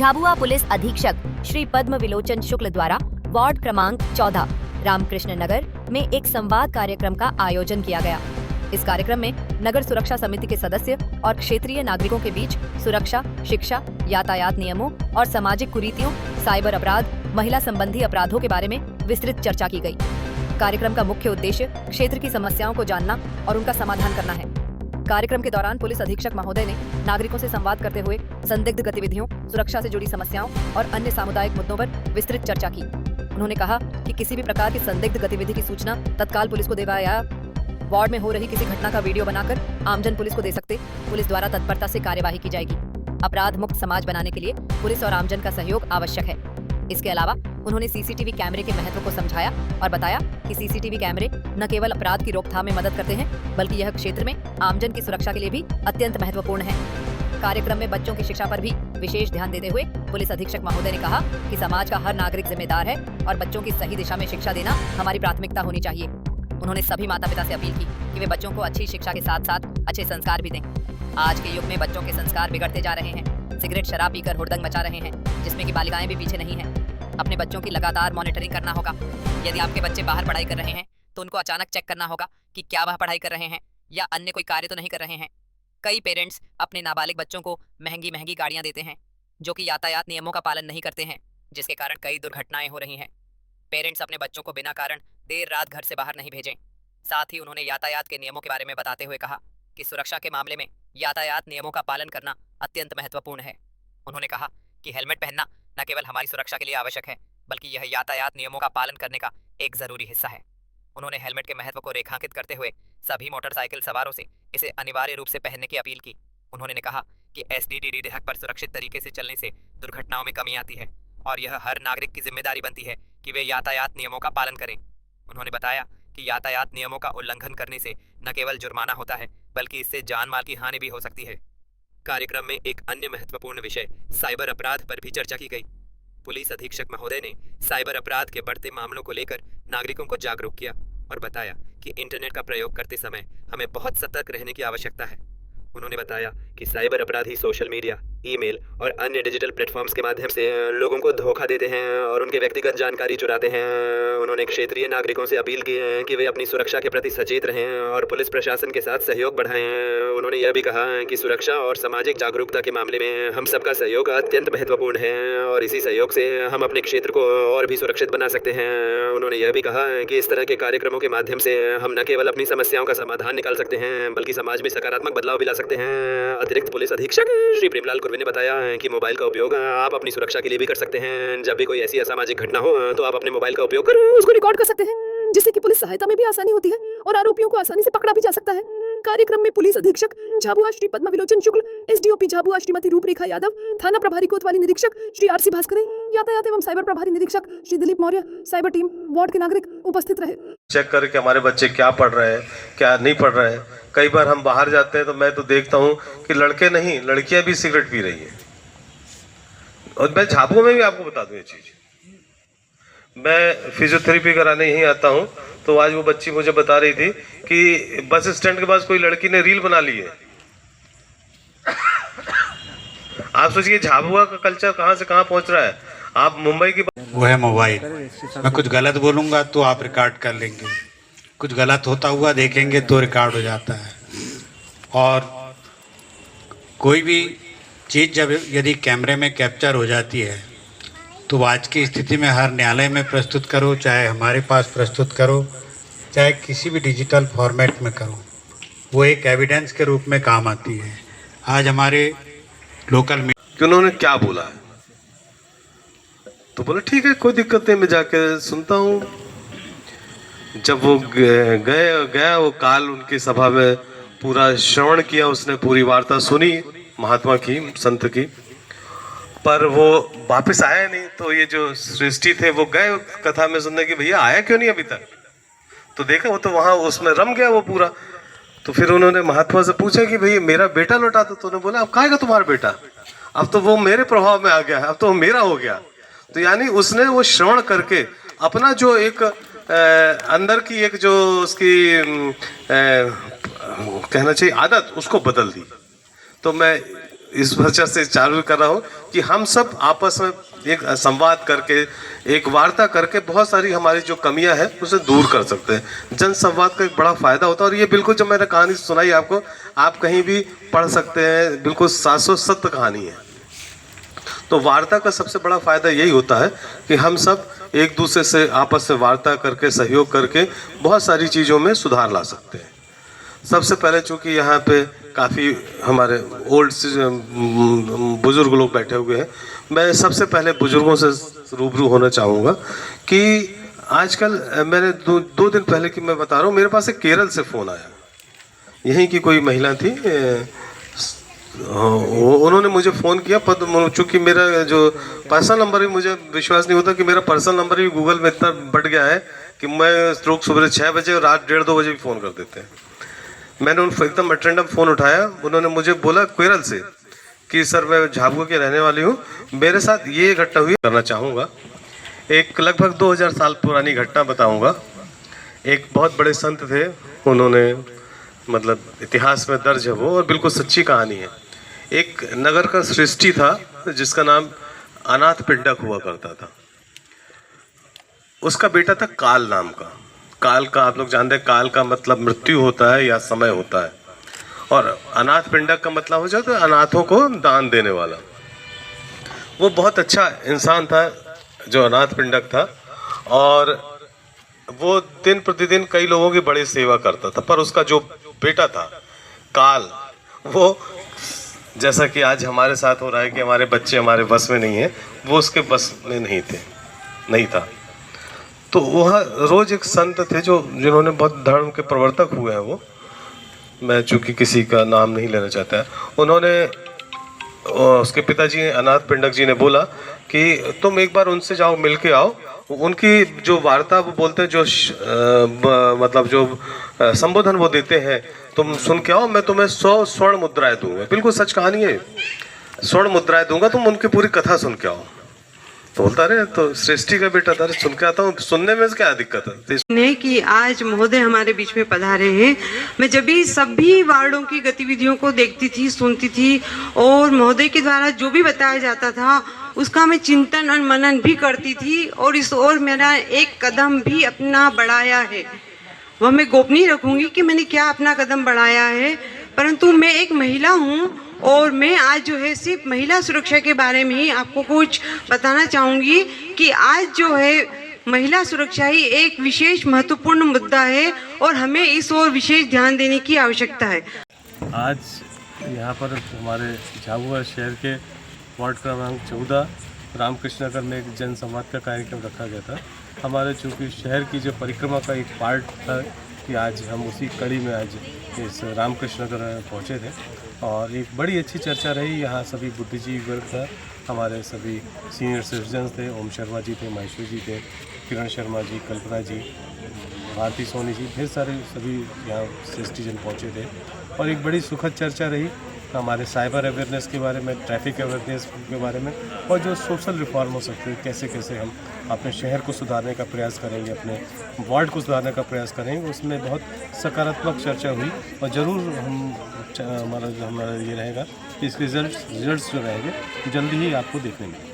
Jhabua police अधीक्षक श्री पद्म विलोचन शुक्ल द्वारा ward क्रमांक 14 रामकृष्ण नगर में एक संवाद कार्यक्रम का आयोजन किया गया। इस कार्यक्रम में नगर सुरक्षा समिति के सदस्य और क्षेत्रीय नागरिकों के बीच सुरक्षा, शिक्षा, यातायात नियमों और सामाजिक कुरीतियों, साइबर अपराध, महिला संबंधी अपराधों के बारे में विस्तृत चर्चा की गई। कार्यक्रम का मुख्य उद्देश्य क्षेत्र की समस्याओं को जानना और उनका समाधान करना है। कार्यक्रम के दौरान पुलिस अधीक्षक महोदय ने नागरिकों से संवाद करते हुए संदिग्ध गतिविधियों, सुरक्षा से जुड़ी समस्याओं और अन्य सामुदायिक मुद्दों पर विस्तृत चर्चा की। उन्होंने कहा कि किसी भी प्रकार की संदिग्ध गतिविधि की सूचना तत्काल पुलिस को देगा या वार्ड में हो रही किसी घटना का वीडियो बनाकर आमजन पुलिस को दे सकते। पुलिस द्वारा तत्परता से कार्यवाही की जाएगी। अपराध मुक्त समाज बनाने के लिए पुलिस और आमजन का सहयोग आवश्यक है। इसके अलावा उन्होंने सीसीटीवी कैमरे के महत्व को समझाया और बताया कि सीसीटीवी कैमरे न केवल अपराध की रोकथाम में मदद करते हैं, बल्कि यह क्षेत्र में आमजन की सुरक्षा के लिए भी अत्यंत महत्वपूर्ण है। कार्यक्रम में बच्चों की शिक्षा पर भी विशेष ध्यान देते हुए पुलिस अधीक्षक महोदय ने कहा कि समाज का हर नागरिक जिम्मेदार है और बच्चों की सही दिशा में शिक्षा देना हमारी प्राथमिकता होनी चाहिए। उन्होंने सभी माता पिता से अपील की कि वे बच्चों को अच्छी शिक्षा के साथ साथ अच्छे संस्कार भी दें। आज के युग में बच्चों के संस्कार बिगड़ते जा रहे हैं। सिगरेट, शराब पीकर हुड़दंग मचा रहे हैं, जिसमें कि बालिकाएं भी पीछे नहीं हैं। अपने बच्चों की लगातार मॉनिटरिंग करना होगा। यदि आपके बच्चे बाहर पढ़ाई कर रहे हैं तो उनको अचानक चेक करना होगा कि क्या वह पढ़ाई कर रहे हैं या अन्य कोई कार्य तो नहीं कर रहे हैं। कई पेरेंट्स अपने नाबालिग बच्चों को महंगी महंगी गाड़ियां देते हैं जो कि यातायात नियमों का पालन नहीं करते हैं, जिसके कारण कई दुर्घटनाएं हो रही हैं। पेरेंट्स अपने बच्चों को बिना कारण देर रात घर से बाहर नहीं भेजें। साथ ही उन्होंने यातायात के नियमों के बारे में बताते हुए कहा कि सुरक्षा के मामले में यातायात नियमों का पालन करना अत्यंत महत्वपूर्ण है। उन्होंने कहा कि हेलमेट पहनना न केवल हमारी सुरक्षा के लिए आवश्यक है, बल्कि यह यातायात नियमों का पालन करने का एक जरूरी हिस्सा है। उन्होंने हेलमेट के महत्व को रेखांकित करते हुए सभी मोटरसाइकिल सवारों से इसे अनिवार्य रूप से पहनने की अपील की। उन्होंने कहा कि एसडीडीडी हक पर सुरक्षित तरीके से चलने से दुर्घटनाओं में कमी आती है और यह हर नागरिक की जिम्मेदारी बनती है कि वे यातायात नियमों का पालन करें। उन्होंने बताया कि यातायात नियमों का उल्लंघन करने से न केवल जुर्माना होता है, बल्कि इससे जान माल की हानि भी हो सकती है। कार्यक्रम में एक अन्य महत्वपूर्ण विषय साइबर अपराध पर भी चर्चा की गई। पुलिस अधीक्षक महोदय ने साइबर अपराध के बढ़ते मामलों को लेकर नागरिकों को जागरूक किया और बताया कि इंटरनेट का प्रयोग करते समय हमें बहुत सतर्क रहने की आवश्यकता है। उन्होंने बताया कि साइबर अपराधी सोशल मीडिया, ईमेल और अन्य डिजिटल प्लेटफॉर्म्स के माध्यम से लोगों को धोखा देते हैं और उनके व्यक्तिगत जानकारी चुराते हैं। उन्होंने क्षेत्रीय नागरिकों से अपील की है कि वे अपनी सुरक्षा के प्रति सचेत रहें और पुलिस प्रशासन के साथ सहयोग बढ़ाएं। उन्होंने यह भी कहा कि सुरक्षा और सामाजिक जागरूकता के मामले में हम सबका सहयोग अत्यंत महत्वपूर्ण है और इसी सहयोग से हम अपने क्षेत्र को और भी सुरक्षित बना सकते हैं। उन्होंने यह भी कहा कि इस तरह के कार्यक्रमों के माध्यम से हम न केवल अपनी समस्याओं का समाधान निकाल सकते हैं, बल्कि समाज में सकारात्मक बदलाव भी ला सकते हैं। अतिरिक्त पुलिस अधीक्षक श्री प्रेमलाल कुर्वे ने बताया कि मोबाइल का उपयोग आप अपनी सुरक्षा के लिए भी कर सकते हैं। जब भी कोई ऐसी असामाजिक घटना हो तो आप अपने मोबाइल का उपयोग कर उसको रिकॉर्ड कर सकते हैं, जिससे कि पुलिस सहायता में भी आसानी होती है और आरोपियों को आसानी से पकड़ा भी जा सकता है। कार्यक्रम में पुलिस अधीक्षक झाबुआ श्री पद्म विलोचन शुक्ल, एसडीओपी झाबुआ श्रीमती रूपरेखा यादव, थाना प्रभारी कोतवाली निरीक्षक श्री आरसी भास्कर, यातायात एवं साइबर प्रभारी निरीक्षक Shri Dilip Maurya, cyber team, ward के नागरिक उपस्थित रहे। चेक करके हमारे बच्चे क्या पढ़ रहे हैं, क्या नहीं पढ़ रहे हैं। कई बार हम बाहर जाते हैं तो मैं तो देखता हूँ कि लड़के नहीं, लड़कियां भी सिगरेट पी रही है। और मैं झाबुआ में भी आपको बता दूं ये चीज, मैं फिजियोथेरेपी कराने यहीं आता हूँ, तो आज वो बच्ची मुझे बता रही थी कि बस स्टैंड के पास कोई लड़की ने रील बना ली है। आप सोचिए झाबुआ का कल्चर कहाँ से कहाँ पहुँच रहा है। आप मुंबई की वो है मोबाइल। मैं कुछ गलत बोलूँगा तो आप रिकॉर्ड कर लेंगे, कुछ गलत होता हुआ देखेंगे तो रिकॉर्ड हो जाता है। और कोई भी चीज़ जब यदि कैमरे में कैप्चर हो जाती है तो आज की स्थिति में हर न्यायालय में प्रस्तुत करो, चाहे हमारे पास प्रस्तुत करो, चाहे किसी भी डिजिटल फॉर्मेट में करो, वो एक एविडेंस के रूप में काम आती है। आज हमारे लोकल कि उन्होंने क्या बोला है, तो बोले ठीक है कोई दिक्कत नहीं, मैं जाके सुनता हूँ। जब वो गया वो काल उनकी सभा में पूरा श्रवण किया, उसने पूरी वार्ता सुनी महात्मा की, संत की, पर वो वापस आया नहीं। तो ये जो सृष्टि थे वो गए कथा में सुनने की, भैया आया क्यों नहीं अभी तक। तो देखा वो तो वहाँ उसमें रम गया वो पूरा। तो फिर उन्होंने महात्मा से पूछा कि भैया मेरा बेटा लौटा दो। तो उन्होंने बोला अब कहाँ तुम्हारा बेटा, अब तो वो मेरे प्रभाव में आ गया है, अब तो मेरा हो गया। तो यानी उसने वो श्रवण करके अपना जो एक अंदर की एक जो उसकी कहना चाहिए आदत, उसको बदल दी। तो मैं इस वजह से चालू कर रहा हूँ कि हम सब आपस में एक संवाद करके, एक वार्ता करके बहुत सारी हमारी जो कमियां हैं उसे दूर कर सकते हैं। जन संवाद का एक बड़ा फ़ायदा होता है और ये बिल्कुल जब मैंने कहानी सुनाई आपको, आप कहीं भी पढ़ सकते हैं, बिल्कुल 700 कहानी है। तो वार्ता का सबसे बड़ा फ़ायदा यही होता है कि हम सब एक दूसरे से आपस में वार्ता करके, सहयोग करके बहुत सारी चीज़ों में सुधार ला सकते हैं। सबसे पहले चूँकि यहाँ पे काफ़ी हमारे ओल्ड बुज़ुर्ग लोग बैठे हुए हैं, मैं सबसे पहले बुज़ुर्गों से रूबरू होना चाहूँगा कि आजकल मैंने दो दिन पहले की मैं बता रहा हूँ, मेरे पास एक केरल से फ़ोन आया। यहीं की कोई महिला थी, उन्होंने मुझे फ़ोन किया। चूँकि मेरा जो पर्सनल नंबर ही, मुझे विश्वास नहीं होता कि मेरा पर्सनल नंबर ही गूगल में इतना बढ़ गया है कि मैं लोग सुबह 6 बजे और रात 1:30-2 बजे भी फ़ोन कर देते हैं। मैंने उन एकदम अटेंडम फ़ोन उठाया, उन्होंने मुझे बोला केरल से कि सर मैं झाबुआ के रहने वाली हूँ, मेरे साथ ये घटना हुई। करना चाहूँगा, एक लगभग 2000 साल पुरानी घटना बताऊँगा। एक बहुत बड़े संत थे, उन्होंने मतलब इतिहास में दर्ज है वो, और बिल्कुल सच्ची कहानी है। एक नगर का सृष्टि था जिसका नाम अनाथ पिंडक हुआ करता था। उसका बेटा था काल नाम का। काल का आप लोग जानते हैं, काल का मतलब मृत्यु होता है या समय होता है, और अनाथ पिंडक का मतलब हो जाता है अनाथों को दान देने वाला। वो बहुत अच्छा इंसान था जो अनाथ पिंडक था, और वो दिन प्रतिदिन कई लोगों की बड़ी सेवा करता था। पर उसका जो बेटा था काल, वो जैसा कि आज हमारे साथ हो रहा है कि हमारे बच्चे हमारे बस में नहीं है, वो उसके बस में नहीं था। तो वह रोज़ एक संत थे जिन्होंने बहुत धर्म के प्रवर्तक हुए हैं वो, मैं चूँकि किसी का नाम नहीं लेना चाहता है, उन्होंने उसके पिताजी अनाथ पिंडक जी ने बोला कि तुम एक बार उनसे जाओ, मिल के आओ। उनकी जो वार्ता वो बोलते हैं, जो मतलब जो संबोधन वो देते हैं, तुम सुन के आओ, मैं तुम्हें 100 स्वर्ण मुद्राएं दूंगा। बिल्कुल सच कहानी है, स्वर्ण मुद्राएं दूंगा, तुम उनकी पूरी कथा सुन के आओ। तो बोलता रहे, तो सृष्टि का बेटा था, सुन के आता हूँ, सुनने में क्या दिक्कत है कि आज महोदय हमारे बीच में पधारे हैं। मैं जब भी सभी वार्डों की गतिविधियों को देखती थी, सुनती थी, और महोदय के द्वारा जो भी बताया जाता था उसका मैं चिंतन और मनन भी करती थी, और इस ओर मेरा एक कदम भी अपना बढ़ाया है। वह मैं गोपनीय रखूंगी कि मैंने क्या अपना कदम बढ़ाया है, परंतु मैं एक महिला हूँ और मैं आज जो है सिर्फ महिला सुरक्षा के बारे में ही आपको कुछ बताना चाहूँगी कि आज जो है महिला सुरक्षा ही एक विशेष महत्वपूर्ण मुद्दा है और हमें इस ओर विशेष ध्यान देने की आवश्यकता है। आज यहाँ पर हमारे झाबुआ शहर के वार्ड क्रमांक 14 रामकृष्ण नगर में एक जन संवाद का कार्यक्रम रखा गया था। हमारे चूँकि शहर की जो परिक्रमा का एक पार्ट था कि आज हम उसी कड़ी में आज इस रामकृष्ण नगर में पहुँचे थे, और एक बड़ी अच्छी चर्चा रही। यहाँ सभी बुद्धिजीवी वर्ग था, हमारे सभी सीनियर सिटीजन्स थे, ओम शर्मा जी थे, महेश्वर जी थे, किरण शर्मा जी, कल्पना जी, भारती सोनी जी, ढेर सारे सभी यहाँ सिटीजन पहुँचे थे, और एक बड़ी सुखद चर्चा रही हमारे साइबर अवेयरनेस के बारे में, ट्रैफिक अवेयरनेस के बारे में, और जो सोशल रिफॉर्म हो सकते हैं, कैसे कैसे हम अपने शहर को सुधारने का प्रयास करेंगे, अपने वार्ड को सुधारने का प्रयास करेंगे। उसमें बहुत सकारात्मक चर्चा हुई, और ज़रूर हमारा ये रहेगा कि इसके रिजल्ट्स जो रहेंगे जल्दी ही आपको देखने मिलेंगे।